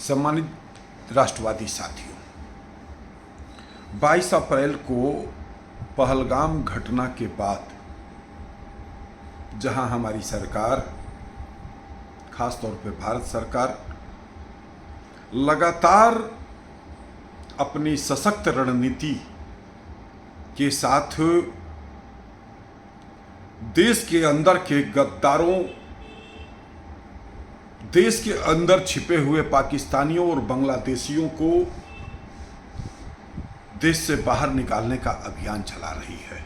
सम्मानित राष्ट्रवादी साथियों, 22 अप्रैल को पहलगाम घटना के बाद जहां हमारी सरकार, खास तौर पे भारत सरकार, लगातार अपनी सशक्त रणनीति के साथ देश के अंदर के गद्दारों, देश के अंदर छिपे हुए पाकिस्तानियों और बांग्लादेशियों को देश से बाहर निकालने का अभियान चला रही है।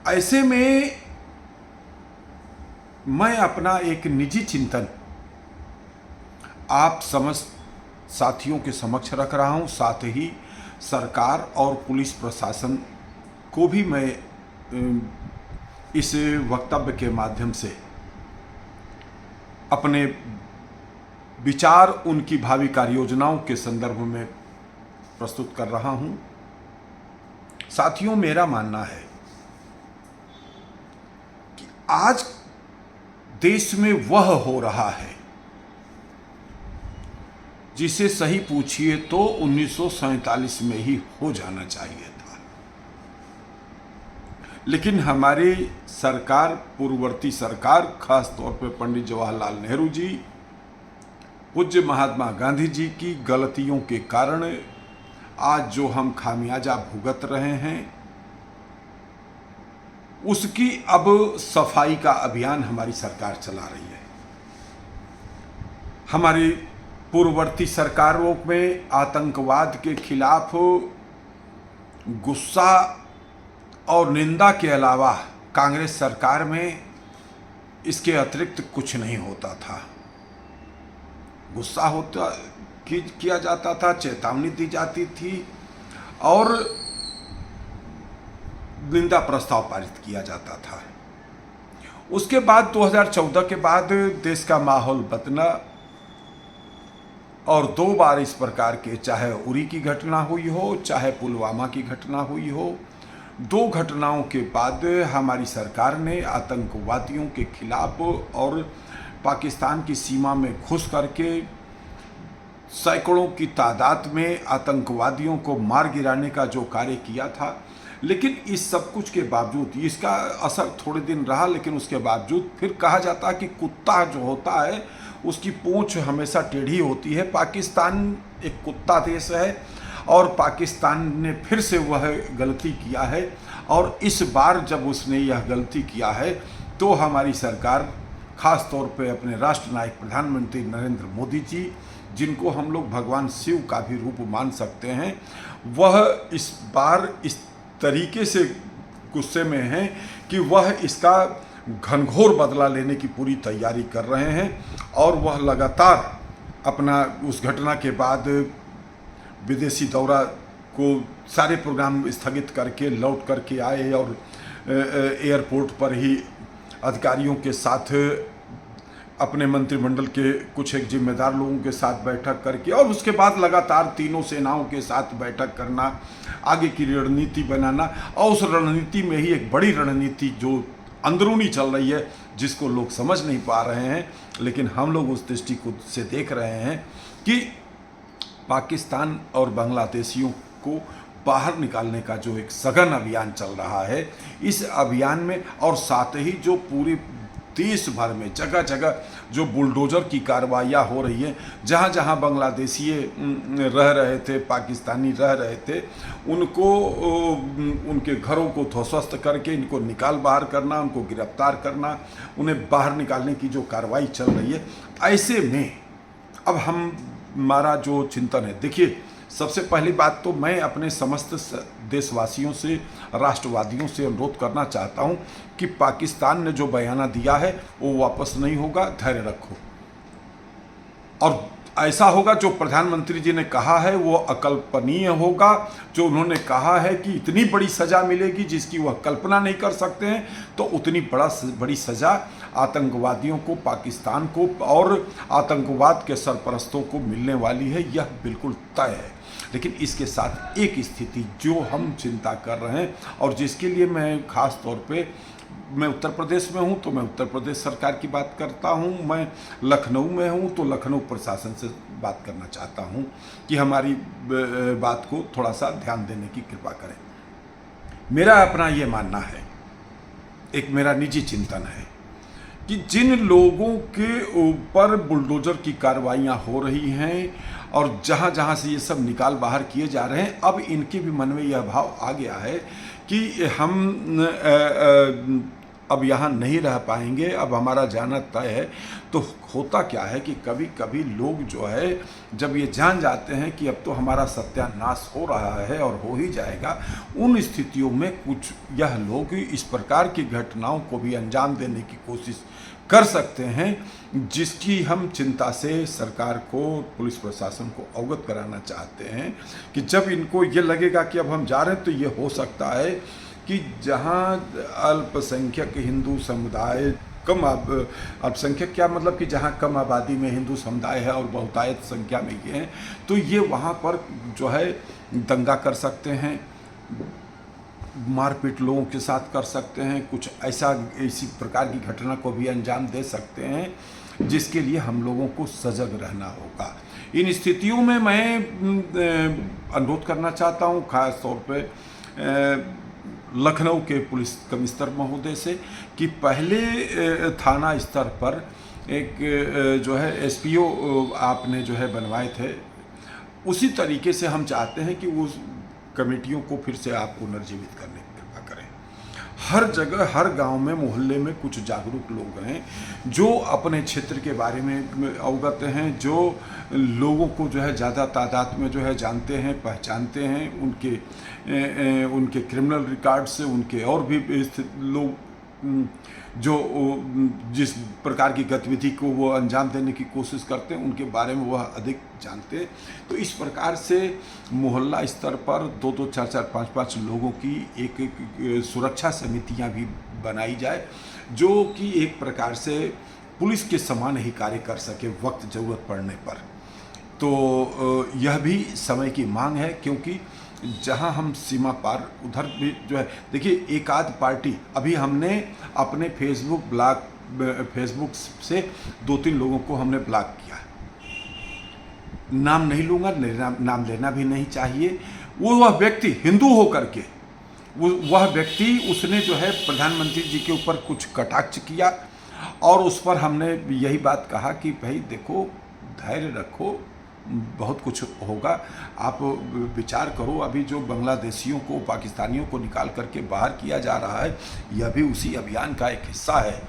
ऐसे में मैं अपना एक निजी चिंतन आप समस्त साथियों के समक्ष रख रहा हूं। साथ ही सरकार और पुलिस प्रशासन को भी मैं इस वक्तव्य के माध्यम से अपने विचार उनकी भावी कार्य योजनाओं के संदर्भ में प्रस्तुत कर रहा हूं। साथियों, मेरा मानना है कि आज देश में वह हो रहा है जिसे सही पूछिए तो 1947 में ही हो जाना चाहिए था। लेकिन हमारी सरकार, पूर्ववर्ती सरकार, खास तौर पे पंडित जवाहरलाल नेहरू जी, पूज्य महात्मा गांधी जी की गलतियों के कारण आज जो हम खामियाजा भुगत रहे हैं, उसकी अब सफाई का अभियान हमारी सरकार चला रही है। हमारी पूर्ववर्ती सरकारों में आतंकवाद के खिलाफ गुस्सा और निंदा के अलावा कांग्रेस सरकार में इसके अतिरिक्त कुछ नहीं होता था। गुस्सा होता किया जाता था, चेतावनी दी जाती थी और निंदा प्रस्ताव पारित किया जाता था। उसके बाद 2014 के बाद देश का माहौल बदला और 2 बार इस प्रकार के, चाहे उरी की घटना हुई हो, चाहे पुलवामा की घटना हुई हो, 2 घटनाओं के बाद हमारी सरकार ने आतंकवादियों के खिलाफ और पाकिस्तान की सीमा में घुस करके सैकड़ों की तादाद में आतंकवादियों को मार गिराने का जो कार्य किया था। लेकिन इस सब कुछ के बावजूद, इसका असर थोड़े दिन रहा, लेकिन उसके बावजूद फिर कहा जाता है कि कुत्ता जो होता है उसकी पूंछ हमेशा टेढ़ी होती है। पाकिस्तान एक कुत्ता देश है और पाकिस्तान ने फिर से वह गलती किया है और इस बार जब उसने यह गलती किया है तो हमारी सरकार, खास तौर पे अपने राष्ट्र नायक प्रधानमंत्री नरेंद्र मोदी जी, जिनको हम लोग भगवान शिव का भी रूप मान सकते हैं, वह इस बार इस तरीके से गुस्से में हैं कि वह इसका घनघोर बदला लेने की पूरी तैयारी कर रहे हैं। और वह लगातार अपना उस घटना के बाद विदेशी दौरा को सारे प्रोग्राम स्थगित करके लौट करके आए और एयरपोर्ट पर ही अधिकारियों के साथ, अपने मंत्रिमंडल के कुछ एक जिम्मेदार लोगों के साथ बैठक करके और उसके बाद लगातार तीनों सेनाओं के साथ बैठक करना, आगे की रणनीति बनाना और उस रणनीति में ही एक बड़ी रणनीति जो अंदरूनी चल रही है, जिसको लोग समझ नहीं पा रहे हैं, लेकिन हम लोग उस दृष्टिकोण से देख रहे हैं कि पाकिस्तान और बांग्लादेशियों को बाहर निकालने का जो एक सघन अभियान चल रहा है, इस अभियान में और साथ ही जो पूरे देश भर में जगह जगह जो बुलडोजर की कार्रवाइयाँ हो रही हैं, जहाँ जहाँ बांग्लादेशी रह रहे थे, पाकिस्तानी रह रहे थे, उनको उनके घरों को ध्वस्त करके इनको निकाल बाहर करना, उनको गिरफ्तार करना, उन्हें बाहर निकालने की जो कार्रवाई चल रही है, ऐसे में अब हमारा जो चिंतन है, देखिए, सबसे पहली बात तो मैं अपने समस्त देशवासियों से, राष्ट्रवादियों से अनुरोध करना चाहता हूं कि पाकिस्तान ने जो बयाना दिया है वो वापस नहीं होगा, धैर्य रखो। और ऐसा होगा जो प्रधानमंत्री जी ने कहा है वो अकल्पनीय होगा। जो उन्होंने कहा है कि इतनी बड़ी सज़ा मिलेगी जिसकी वह कल्पना नहीं कर सकते हैं, तो उतनी बड़ी सज़ा आतंकवादियों को, पाकिस्तान को और आतंकवाद के सरपरस्तों को मिलने वाली है, यह बिल्कुल तय है। लेकिन इसके साथ एक स्थिति जो हम चिंता कर रहे हैं और जिसके लिए मैं खास तौर पे मैं उत्तर प्रदेश में हूँ तो मैं उत्तर प्रदेश सरकार की बात करता हूँ, मैं लखनऊ में हूँ तो लखनऊ प्रशासन से बात करना चाहता हूँ कि हमारी बात को थोड़ा सा ध्यान देने की कृपा करें। मेरा अपना ये मानना है, एक मेरा निजी चिंतन है कि जिन लोगों के ऊपर बुलडोजर की कार्रवाइयाँ हो रही हैं और जहाँ जहाँ से ये सब निकाल बाहर किए जा रहे हैं, अब इनके भी मन में यह भाव आ गया है कि हम अब यहाँ नहीं रह पाएंगे, अब हमारा जाना तय है। तो होता क्या है कि कभी कभी लोग जो है जब ये जान जाते हैं कि अब तो हमारा सत्यानाश हो रहा है और हो ही जाएगा, उन स्थितियों में कुछ यह लोग इस प्रकार की घटनाओं को भी अंजाम देने की कोशिश कर सकते हैं, जिसकी हम चिंता से सरकार को, पुलिस प्रशासन को अवगत कराना चाहते हैं कि जब इनको ये लगेगा कि अब हम जा रहे हैं तो ये हो सकता है कि जहां अल्पसंख्यक हिंदू समुदाय कम, अल्पसंख्यक क्या मतलब कि जहां कम आबादी में हिंदू समुदाय है और बहुतायत संख्या में ये हैं, तो ये वहां पर जो है दंगा कर सकते हैं, मारपीट लोगों के साथ कर सकते हैं, कुछ ऐसी प्रकार की घटना को भी अंजाम दे सकते हैं, जिसके लिए हम लोगों को सजग रहना होगा। इन स्थितियों में मैं अनुरोध करना चाहता हूँ खास तौर पे लखनऊ के पुलिस कमिश्नर महोदय से कि पहले थाना स्तर पर एक जो है एसपीओ आपने जो है बनवाए थे, उसी तरीके से हम चाहते हैं कि उस कमेटियों को फिर से आप पुनर्जीवित करने की कृपा करें। हर जगह, हर गांव में, मोहल्ले में कुछ जागरूक लोग हैं जो अपने क्षेत्र के बारे में अवगत हैं, जो लोगों को जो है ज़्यादा तादाद में जो है जानते हैं, पहचानते हैं, उनके क्रिमिनल रिकॉर्ड से, उनके और भी लोग जो जिस प्रकार की गतिविधि को वो अंजाम देने की कोशिश करते हैं, उनके बारे में वह अधिक जानते हैं। तो इस प्रकार से मोहल्ला स्तर पर 2-2, 4-4, 5-5 लोगों की एक सुरक्षा समितियां भी बनाई जाए, जो कि एक प्रकार से पुलिस के समान ही कार्य कर सके वक्त ज़रूरत पड़ने पर। तो यह भी समय की मांग है, क्योंकि जहां हम सीमा पार उधर भी जो है, देखिए एक आध पार्टी, अभी हमने अपने फेसबुक से 2-3 लोगों को हमने ब्लॉक किया, नाम नहीं लूँगा, नाम लेना भी नहीं चाहिए। वह व्यक्ति हिंदू होकर के, वह व्यक्ति उसने जो है प्रधानमंत्री जी के ऊपर कुछ कटाक्ष किया और उस पर हमने यही बात कहा कि भाई देखो, धैर्य रखो, बहुत कुछ होगा, आप विचार करो। अभी जो बांग्लादेशियों को, पाकिस्तानियों को निकाल करके बाहर किया जा रहा है, यह भी उसी अभियान का एक हिस्सा है।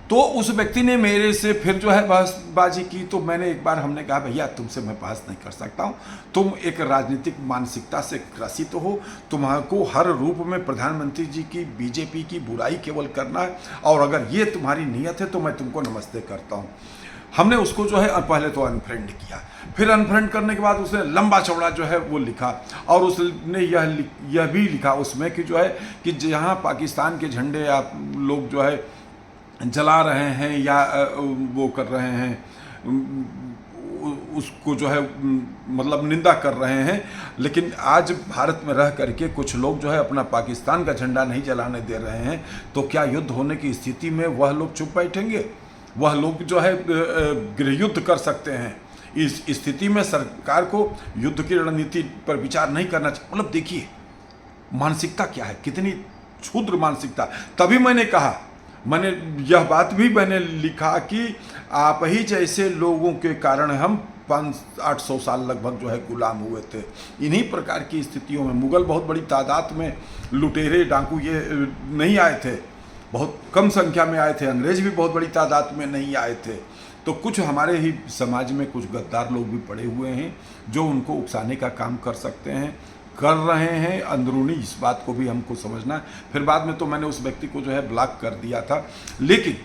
तो उस व्यक्ति ने मेरे से फिर जो है बहसबाजी की, तो मैंने एक बार हमने कहा भैया तुमसे मैं बहस नहीं कर सकता हूँ, तुम एक राजनीतिक मानसिकता से ग्रसित हो, तुम्हारे हर रूप में प्रधानमंत्री जी की, बीजेपी की बुराई केवल करना है, और अगर ये तुम्हारी नीयत है तो मैं तुमको नमस्ते करता हूँ। हमने उसको जो है पहले तो अनफ्रेंड किया, फिर अनफ्रेंड करने के बाद उसने लंबा चौड़ा जो है वो लिखा, और उसने यह भी लिखा उसमें कि जो है कि जहाँ पाकिस्तान के झंडे आप लोग जो है जला रहे हैं या वो कर रहे हैं, उसको जो है मतलब निंदा कर रहे हैं, लेकिन आज भारत में रह करके कुछ लोग जो है अपना पाकिस्तान का झंडा नहीं जलाने दे रहे हैं, तो क्या युद्ध होने की स्थिति में वह लोग चुप बैठेंगे? वह लोग जो है गृह युद्ध कर सकते हैं। इस स्थिति में सरकार को युद्ध की रणनीति पर विचार नहीं करना चाहिए। मतलब देखिए मानसिकता क्या है, कितनी क्षुद्र मानसिकता। तभी मैंने कहा, मैंने यह बात भी मैंने लिखा कि आप ही जैसे लोगों के कारण हम 500-800 साल लगभग जो है गुलाम हुए थे। इन्हीं प्रकार की स्थितियों में मुगल बहुत बड़ी तादाद में, लुटेरे डाकू ये नहीं आए थे, बहुत कम संख्या में आए थे। अंग्रेज भी बहुत बड़ी तादाद में नहीं आए थे। तो कुछ हमारे ही समाज में कुछ गद्दार लोग भी पड़े हुए हैं जो उनको उकसाने का काम कर सकते हैं, कर रहे हैं। अंदरूनी इस बात को भी हमको समझना है। फिर बाद में तो मैंने उस व्यक्ति को जो है ब्लॉक कर दिया था। लेकिन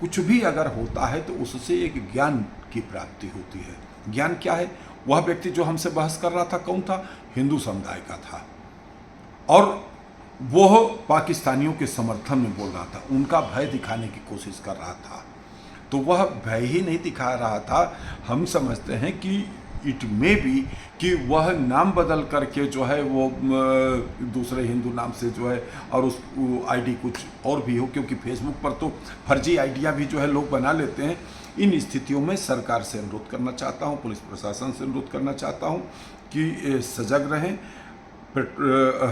कुछ भी अगर होता है तो उससे एक ज्ञान की प्राप्ति होती है। ज्ञान क्या है? वह व्यक्ति जो हमसे बहस कर रहा था कौन था? हिंदू समुदाय का था, और वह पाकिस्तानियों के समर्थन में बोल रहा था, उनका भय दिखाने की कोशिश कर रहा था। तो वह भय ही नहीं दिखा रहा था। हम समझते हैं कि इट मे बी कि वह नाम बदल करके जो है वो दूसरे हिंदू नाम से जो है और उस आईडी कुछ और भी हो, क्योंकि फेसबुक पर तो फर्जी आइडिया भी जो है लोग बना लेते हैं। इन स्थितियों में सरकार से अनुरोध करना चाहता हूँ, पुलिस प्रशासन से अनुरोध करना चाहता हूँ कि सजग रहें,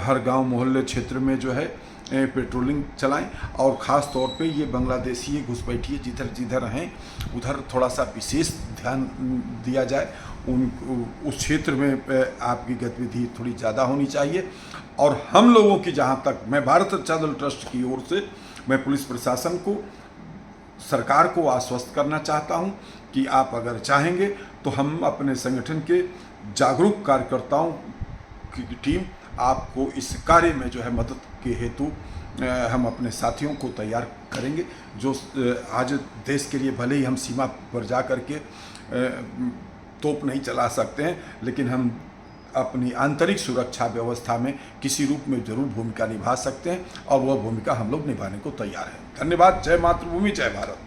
हर गांव मोहल्ले क्षेत्र में जो है पेट्रोलिंग चलाएं, और ख़ास तौर पे ये बांग्लादेशी घुसपैठिए जिधर जिधर हैं उधर थोड़ा सा विशेष ध्यान दिया जाए। उस क्षेत्र में आपकी गतिविधि थोड़ी ज़्यादा होनी चाहिए। और हम लोगों की, जहाँ तक मैं भारत अच्छा दल ट्रस्ट की ओर से मैं पुलिस प्रशासन को, सरकार को आश्वस्त करना चाहता हूँ कि आप अगर चाहेंगे तो हम अपने संगठन के जागरूक कार्यकर्ताओं की टीम आपको इस कार्य में जो है मदद के हेतु हम अपने साथियों को तैयार करेंगे, जो आज देश के लिए भले ही हम सीमा पर जा कर के तोप नहीं चला सकते हैं, लेकिन हम अपनी आंतरिक सुरक्षा व्यवस्था में किसी रूप में जरूर भूमिका निभा सकते हैं, और वह भूमिका हम लोग निभाने को तैयार हैं। धन्यवाद। जय मातृभूमि, जय भारत।